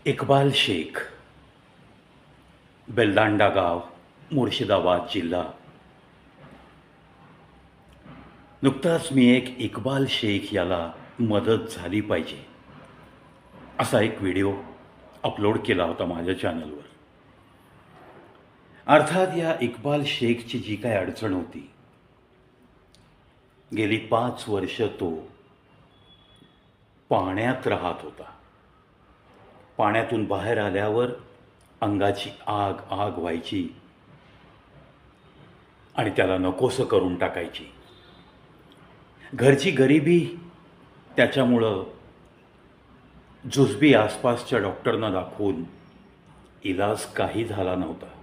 इक्बाल शेख, बेल्दांडा गाव, मुर्शिदाबाद जिल्हा. नुकताच मी एक इक्बाल शेख याला मदत झाली पाहिजे असा एक व्हिडिओ अपलोड केला होता माझ्या चॅनलवर. अर्थात या इक्बाल शेखची जी काही अडचण होती, गेली 5 वर्ष तो पाण्यात राहत होता. पाण्यातून बाहेर आल्यावर अंगाची आग आग व्हायची आणि त्याला नकोसं करून टाकायची. घरची गरिबी त्याच्यामुळं जुजबी आसपासच्या डॉक्टरना दाखवून इलाज काही झाला नव्हता.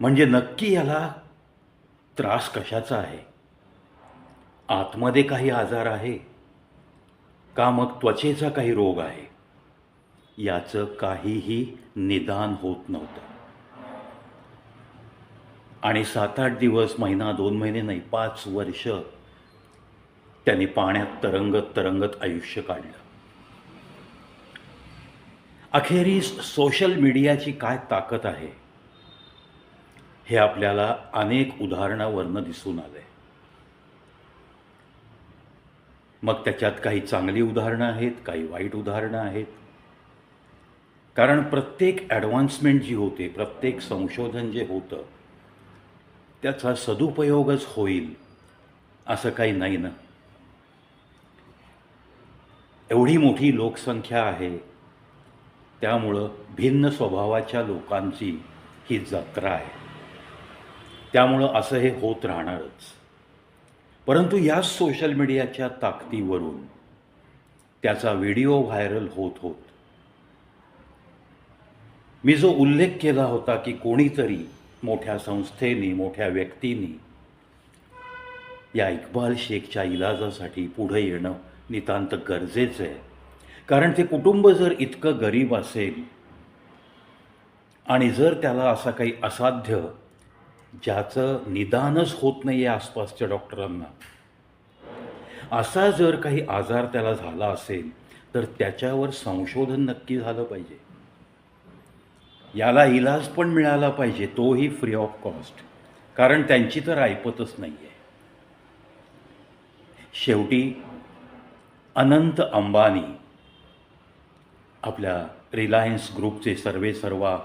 म्हणजे नक्की याला त्रास कशाचा आहे? आतमध्ये काही आजार आहे का मग त्वचेचा काही रोग आहे? याचं काहीही निदान होत नव्हतं. आणि 7-8 दिवस, महिना, 2 महिने नाही, 5 वर्ष त्यांनी पाण्यात तरंगत तरंगत आयुष्य काढलं. अखेरीस सोशल मीडियाची काय ताकद आहे हे आपल्याला अनेक उदाहरणावरनं दिसून आलंय. मग त्याच्यात काही चांगली उदाहरणं आहेत, काही वाईट उदाहरणं आहेत. कारण प्रत्येक ॲडव्हान्समेंट जी होते, प्रत्येक संशोधन जे होतं, त्याचा सदुपयोगच होईल असं काही नाही ना. एवढी मोठी लोकसंख्या आहे, त्यामुळं भिन्न स्वभावाच्या लोकांची ही जत्रा आहे. त्यामुळं असं हे होत राहणारच. परंतु याच सोशल मीडियाच्या ताकदीवरून त्याचा व्हिडिओ व्हायरल होत होत मी जो उल्लेख केला होता की कोणीतरी मोठ्या संस्थेने, मोठ्या व्यक्तींनी या इक्बाल शेखच्या इलाजासाठी पुढे येणं नितांत गरजेचं आहे. कारण ते कुटुंब जर इतकं गरीब असेल आणि जर त्याला असं काही असाध्य ज्याचं निदानच होत नाही आहे आसपासच्या डॉक्टरांना, असा जर काही आजार त्याला झाला असेल तर त्याच्यावर संशोधन नक्की झालं पाहिजे. याला इलाज पण मिळाला पाहिजे, तोही फ्री ऑफ कॉस्ट. कारण त्यांची तर ऐपतच नाही आहे. शेवटी अनंत अंबानी, आपल्या रिलायन्स ग्रुपचे सर्वेसर्वा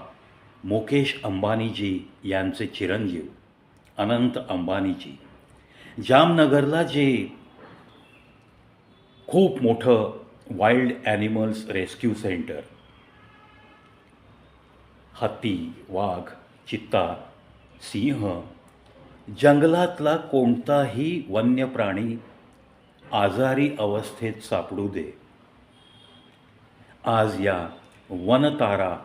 मुकेश अंबानीजी यांचे चिरंजीव अनंत अंबानीजी, जामनगरला जे खूप मोठं वाईल्ड ॲनिमल्स रेस्क्यू सेंटर, हत्ती, वाघ, चित्ता, सिंह, जंगलातला कोणताही वन्य प्राणी आजारी अवस्थेत सापडू दे, आज या वनतारा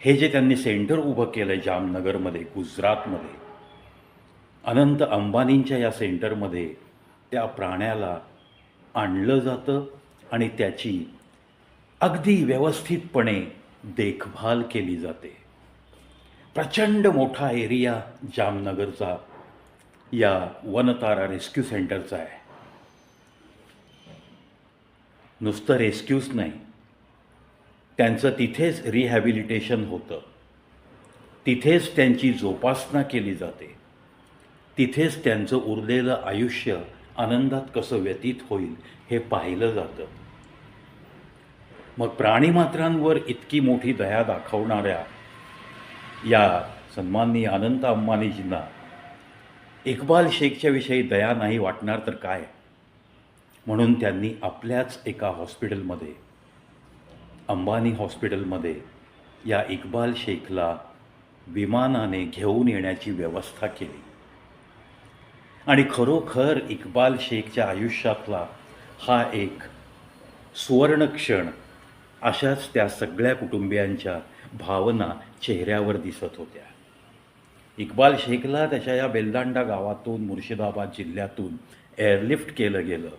हे जे त्यांनी सेंटर उभं केलं आहे जामनगरमध्ये, गुजरातमध्ये, अनंत अंबानींच्या या सेंटरमध्ये त्या प्राण्याला आणलं जातं आणि त्याची अगदी व्यवस्थितपणे देखभाल केली जाते. प्रचंड मोठा एरिया जामनगरचा या वनतारा रेस्क्यू सेंटरचा आहे. नुसतं रेस्क्यूच नाही, त्यांचं तिथेच रिहॅबिलिटेशन होतं, तिथेच त्यांची जोपासना केली जाते, तिथेच त्यांचं उरलेलं आयुष्य आनंदात कसं व्यतीत होईल हे पाहिलं जातं. मग प्राणीमात्रांवर इतकी मोठी दया दाखवणाऱ्या या सन्माननीय अनंत अंबानीजींना इक्बाल शेखच्या विषयी दया नाही वाटणार तर काय? म्हणून त्यांनी आपल्याच एका हॉस्पिटलमध्ये, अंबानी हॉस्पिटलमध्ये, या इक्बाल शेखला विमानाने घेऊन येण्याची व्यवस्था केली. आणि खरोखर इक्बाल शेखच्या आयुष्यातला हा एक सुवर्ण क्षण, अशाच त्या सगळ्या कुटुंबियांच्या भावना चेहऱ्यावर दिसत होत्या. इक्बाल शेखला त्याच्या या बेल्दांडा गावातून, मुर्शिदाबाद जिल्ह्यातून एअरलिफ्ट केलं गेलं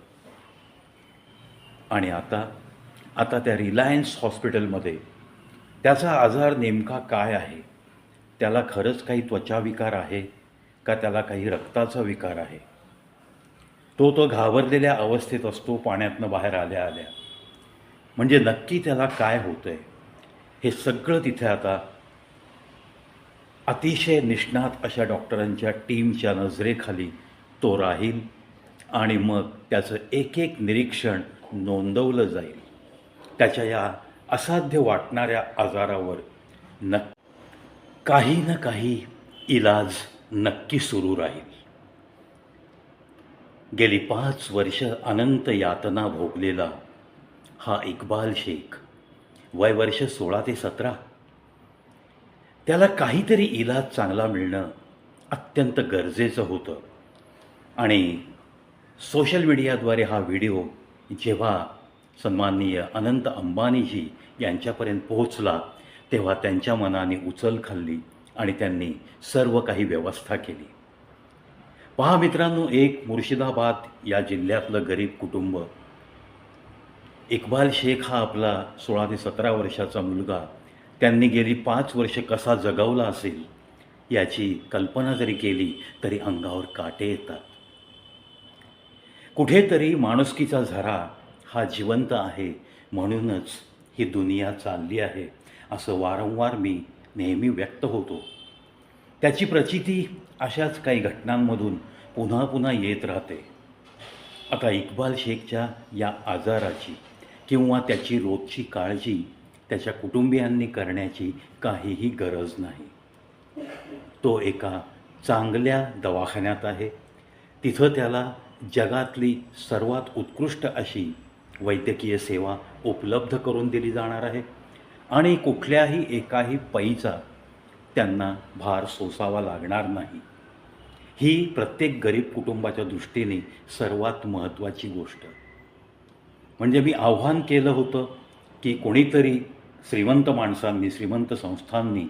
आणि आता त्या रिलायन्स हॉस्पिटलमध्ये त्याचा आजार नेमका काय आहे, त्याला खरंच काही त्वचाविकार आहे का त्याला काही रक्ताचा विकार आहे, तो घाबरलेल्या अवस्थेत असतो पाण्यातनं बाहेर आल्या आल्या. म्हणजे नक्की त्याला काय होतं आहे हे सगळं तिथे आता अतिशय निष्णात अशा डॉक्टरांच्या टीमच्या नजरेखाली तो राहील आणि मग त्याचं एक एक निरीक्षण नोंदवलं जाईल. त्याच्या या असाध्य वाटणाऱ्या आजारावर काही ना काही इलाज नक्की सुरू राहील. गेली 5 वर्ष अनंत यातना भोगलेला हा इक्बाल शेख, वय वर्ष 16 ते 17, त्याला काहीतरी इलाज चांगला मिळणं अत्यंत गरजेचं होतं. आणि सोशल मीडियाद्वारे हा व्हिडिओ जेव्हा सन्माननीय अनंत अंबानीजी यांच्यापर्यंत पोहोचला तेव्हा त्यांच्या मनाने उचल खाल्ली आणि त्यांनी सर्व काही व्यवस्था केली. पहा मित्रांनो, एक मुर्शिदाबाद या जिल्ह्यातलं गरीब कुटुंब, इक्बाल शेख हा आपला 16 ते 17 वर्षाचा मुलगा त्यांनी गेली 5 वर्ष कसा जगवला असेल याची कल्पना जरी केली तरी अंगावर काटे येतात. कुठेतरी माणुसकीचा झरा हा जिवंत आहे, म्हणूनच ही दुनिया चालली आहे असं वारंवार मी नेहमी व्यक्त होतो. त्याची प्रचिती अशाच काही घटनांमधून पुन्हा पुन्हा येत राहते. आता इक्बाल शेखच्या या आजाराची किंवा त्याची रोजची काळजी त्याच्या कुटुंबियांनी करण्याची काहीही गरज नाही. तो एका चांगल्या दवाखान्यात आहे. तिथं त्याला जगातली सर्वात उत्कृष्ट अशी वैद्यकीय सेवा उपलब्ध करून दिली जाणार आहे आणि कुठल्याही एकाही पैचा त्यांना भार सोसावा लागणार नाही. ही प्रत्येक गरीब कुटुंबाच्या दृष्टीने सर्वात महत्त्वाची गोष्ट. म्हणजे मी आव्हान केलं होतं की कोणीतरी श्रीमंत माणसांनी, श्रीमंत संस्थांनी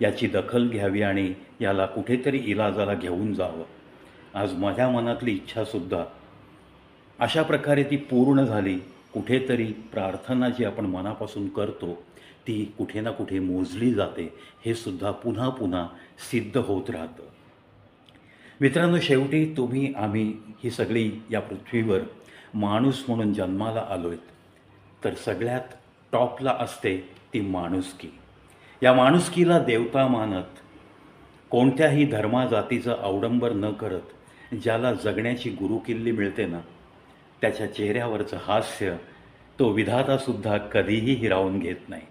याची दखल घ्यावी आणि याला कुठेतरी इलाजाला घेऊन जावं. आज माझ्या मनातली इच्छासुद्धा अशा प्रकारे ती पूर्ण झाली. कुठेतरी प्रार्थना जी आपण मनापासून करतो ती कुठे ना कुठे मोजली जाते, हे सुद्धा पुन्हा पुन्हा सिद्ध होत राहतं. मित्रांनो, शेवटी तुम्ही आम्ही ही सगळी या पृथ्वीवर माणूस म्हणून जन्माला आलो आहेत, तर सगळ्यात टॉपला असते ती माणुसकी. या माणुसकीला देवता मानत, कोणत्याही धर्माजातीचं अवडंबर न करत ज्याला जगण्याची गुरुकिल्ली मिळते ना, त्याच्या चेहऱ्यावरचं हास्य तो विधातासुद्धा कधीही हिरावून घेत नाही.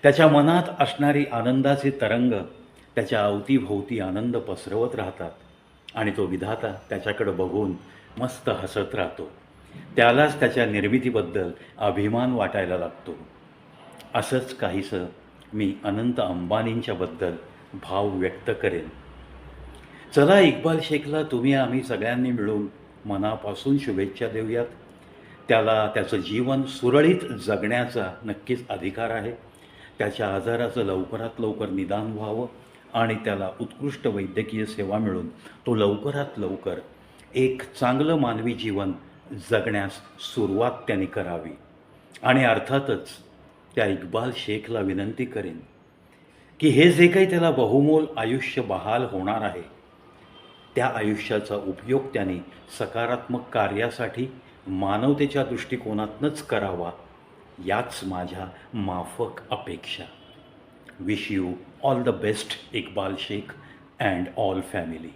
त्याच्या मनात असणारी आनंदाचे तरंग त्याच्या अवतीभोवती आनंद पसरवत राहतात आणि तो विधाता त्याच्याकडं बघून मस्त हसत राहतो. त्यालाच त्याच्या निर्मितीबद्दल अभिमान वाटायला लागतो. असंच काहीसं मी अनंत अंबानींच्याबद्दल भाव व्यक्त करेन. चला, इक्बाल शेखला तुम्ही आम्ही सगळ्यांनी मिळून मनापासून शुभेच्छा देऊयात. त्याला त्याचं जीवन सुरळीत जगण्याचा नक्कीच अधिकार आहे. त्याच्या आजाराचं लवकरात लवकर निदान व्हावं आणि त्याला उत्कृष्ट वैद्यकीय सेवा मिळून तो लवकरात लवकर एक चांगलं मानवी जीवन जगण्यास सुरुवात त्यांनी करावी. आणि अर्थातच त्या इक्बाल शेखला विनंती करेन की हे जे काही त्याला बहुमोल आयुष्य बहाल होणार आहे, त्या आयुष्याचा उपयोग त्यांनी सकारात्मक कार्यासाठी मानवतेच्या दृष्टिकोनातूनच करावा, याच माझ्या माफक अपेक्षा. Wish you all the best Iqbal Shaikh and all family.